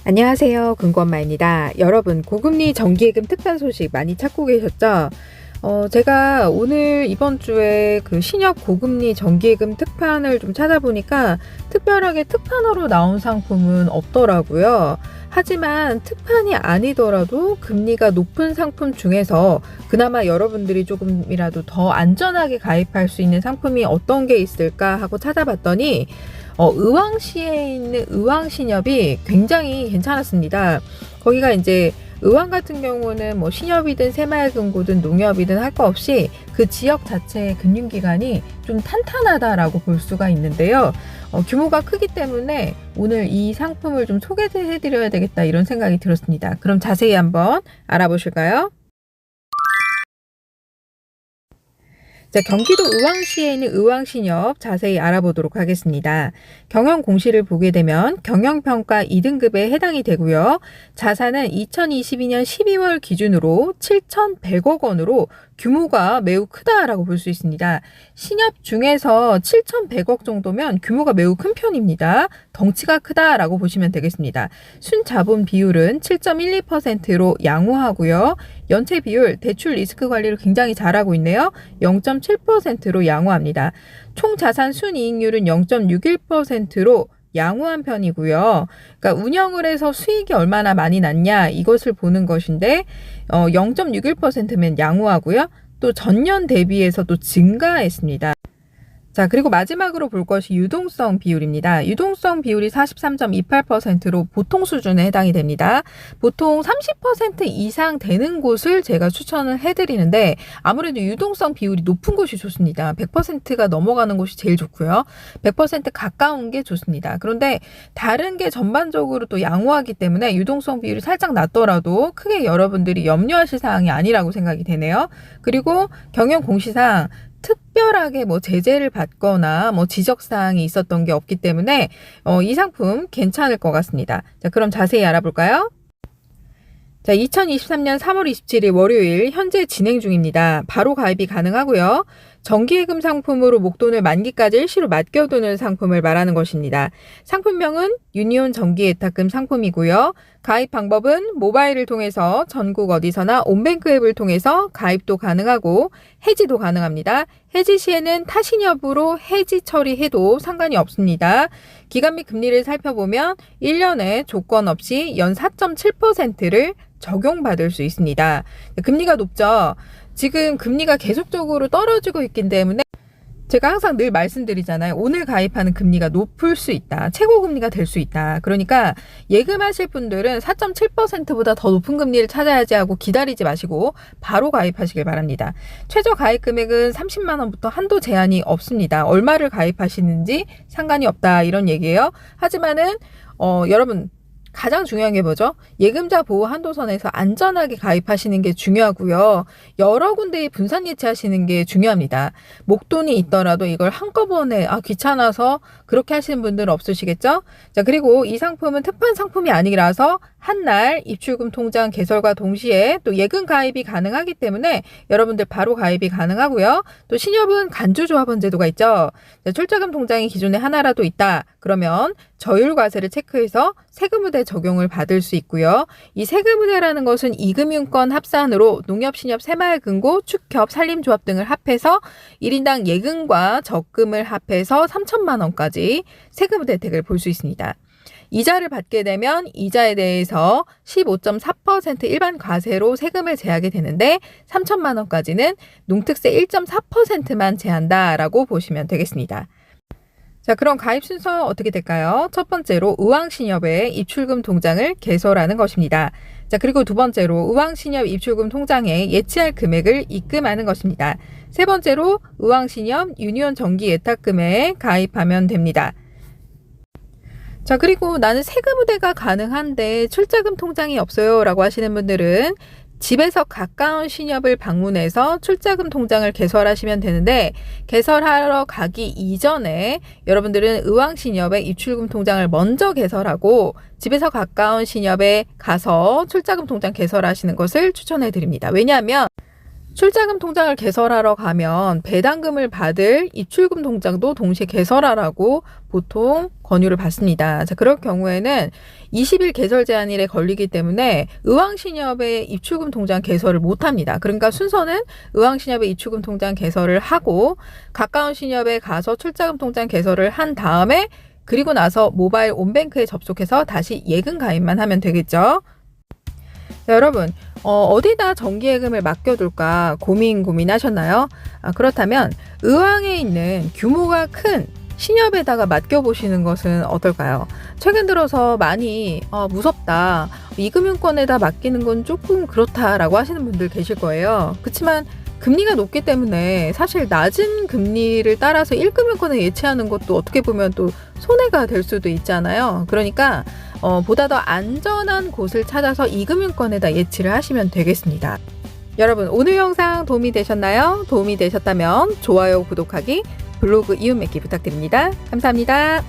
안녕하세요. 금고엄마입니다. 여러분, 고금리 정기예금 특판 소식 많이 찾고 계셨죠? 제가 오늘 이번 주에 그 신협 고금리 정기예금 특판을 좀 찾아보니까 특별하게 특판으로 나온 상품은 없더라고요. 하지만 특판이 아니더라도 금리가 높은 상품 중에서 그나마 여러분들이 조금이라도 더 안전하게 가입할 수 있는 상품이 어떤 게 있을까 하고 찾아봤더니 의왕시에 있는 의왕신협이 굉장히 괜찮았습니다. 거기가 이제 의왕 같은 경우는 뭐 신협이든 새마을금고든 농협이든 할 거 없이 그 지역 자체의 금융기관이 좀 탄탄하다라고 볼 수가 있는데요. 규모가 크기 때문에 오늘 이 상품을 좀 소개해드려야 되겠다 이런 생각이 들었습니다. 그럼 자세히 한번 알아보실까요? 자, 경기도 의왕시에 있는 의왕신협 자세히 알아보도록 하겠습니다. 경영 공시를 보게 되면 경영평가 2등급에 해당이 되고요. 자산은 2022년 12월 기준으로 7,100억 원으로 규모가 매우 크다라고 볼 수 있습니다. 신협 중에서 7,100억 정도면 규모가 매우 큰 편입니다. 덩치가 크다라고 보시면 되겠습니다. 순자본 비율은 7.12%로 양호하고요. 연체 비율, 대출 리스크 관리를 굉장히 잘하고 있네요. 0.7%로 양호합니다. 총 자산 순이익률은 0.61%로 양호한 편이고요. 그러니까 운영을 해서 수익이 얼마나 많이 났냐 이것을 보는 것인데 0.61%면 양호하고요. 또 전년 대비해서도 증가했습니다. 자, 그리고 마지막으로 볼 것이 유동성 비율입니다. 유동성 비율이 43.28%로 보통 수준에 해당이 됩니다. 보통 30% 이상 되는 곳을 제가 추천을 해드리는데 아무래도 유동성 비율이 높은 곳이 좋습니다. 100%가 넘어가는 곳이 제일 좋고요. 100% 가까운 게 좋습니다. 그런데 다른 게 전반적으로 또 양호하기 때문에 유동성 비율이 살짝 낮더라도 크게 여러분들이 염려하실 사항이 아니라고 생각이 되네요. 그리고 경영 공시상 특별하게 뭐 제재를 받거나 뭐 지적사항이 있었던 게 없기 때문에 이 상품 괜찮을 것 같습니다. 자, 그럼 자세히 알아볼까요? 자, 2023년 3월 27일 월요일 현재 진행 중입니다. 바로 가입이 가능하고요. 정기예금 상품으로 목돈을 만기까지 일시로 맡겨두는 상품을 말하는 것입니다. 상품명은 유니온 정기예탁금 상품이고요. 가입 방법은 모바일을 통해서 전국 어디서나 온뱅크 앱을 통해서 가입도 가능하고 해지도 가능합니다. 해지 시에는 타신협으로 해지 처리해도 상관이 없습니다. 기간 및 금리를 살펴보면 1년에 조건 없이 연 4.7%를 적용받을 수 있습니다. 금리가 높죠. 지금 금리가 계속적으로 떨어지고 있기 때문에 제가 항상 늘 말씀드리잖아요. 오늘 가입하는 금리가 높을 수 있다. 최고 금리가 될 수 있다. 그러니까 예금하실 분들은 4.7%보다 더 높은 금리를 찾아야지 하고 기다리지 마시고 바로 가입하시길 바랍니다. 최저 가입 금액은 30만 원부터 한도 제한이 없습니다. 얼마를 가입하시는지 상관이 없다 이런 얘기예요. 하지만은 여러분 가장 중요한 게 뭐죠? 예금자 보호 한도선에서 안전하게 가입하시는 게 중요하고요. 여러 군데에 분산 예치하시는 게 중요합니다. 목돈이 있더라도 이걸 한꺼번에 귀찮아서 그렇게 하시는 분들은 없으시겠죠? 자, 그리고 이 상품은 특판 상품이 아니라서 한날 입출금 통장 개설과 동시에 또 예금 가입이 가능하기 때문에 여러분들 바로 가입이 가능하고요. 또 신협은 간주조합원 제도가 있죠. 자, 출자금 통장이 기존에 하나라도 있다. 그러면 저율과세를 체크해서 세금의대 적용을 받을 수 있고요. 이 세금의대라는 것은 이금융권 합산으로 농협, 신협, 새마을금고, 축협, 산림조합 등을 합해서 1인당 예금과 적금을 합해서 3천만 원까지 세금의대 혜택을 볼 수 있습니다. 이자를 받게 되면 이자에 대해서 15.4% 일반 과세로 세금을 제하게 되는데 3천만 원까지는 농특세 1.4%만 제한다라고 보시면 되겠습니다. 자, 그럼 가입 순서 어떻게 될까요? 첫 번째로 의왕신협의 입출금 통장을 개설하는 것입니다. 자, 그리고 두 번째로 의왕신협 입출금 통장에 예치할 금액을 입금하는 것입니다. 세 번째로 의왕신협 유니온 정기예탁금에 가입하면 됩니다. 자, 그리고 나는 세금의대가 가능한데 출자금 통장이 없어요 라고 하시는 분들은 집에서 가까운 신협을 방문해서 출자금 통장을 개설하시면 되는데 개설하러 가기 이전에 여러분들은 의왕신협의 입출금 통장을 먼저 개설하고 집에서 가까운 신협에 가서 출자금 통장 개설하시는 것을 추천해 드립니다. 왜냐하면 출자금 통장을 개설하러 가면 배당금을 받을 입출금 통장도 동시에 개설하라고 보통 권유를 받습니다. 자, 그럴 경우에는 20일 개설 제한일에 걸리기 때문에 의왕신협의 입출금 통장 개설을 못합니다. 그러니까 순서는 의왕신협의 입출금 통장 개설을 하고 가까운 신협에 가서 출자금 통장 개설을 한 다음에 그리고 나서 모바일 온뱅크에 접속해서 다시 예금 가입만 하면 되겠죠. 여러분, 어디다 정기예금을 맡겨둘까 고민하셨나요? 그렇다면 의왕에 있는 규모가 큰 신협에다가 맡겨보시는 것은 어떨까요? 최근 들어서 많이 무섭다, 이금융권에다 맡기는 건 조금 그렇다라고 하시는 분들 계실 거예요. 그렇지만 금리가 높기 때문에 사실 낮은 금리를 따라서 1금융권에 예치하는 것도 어떻게 보면 또 손해가 될 수도 있잖아요. 그러니까 보다 더 안전한 곳을 찾아서 2금융권에다 예치를 하시면 되겠습니다. 여러분, 오늘 영상 도움이 되셨나요? 도움이 되셨다면 좋아요, 구독하기, 블로그 이웃 맺기 부탁드립니다. 감사합니다.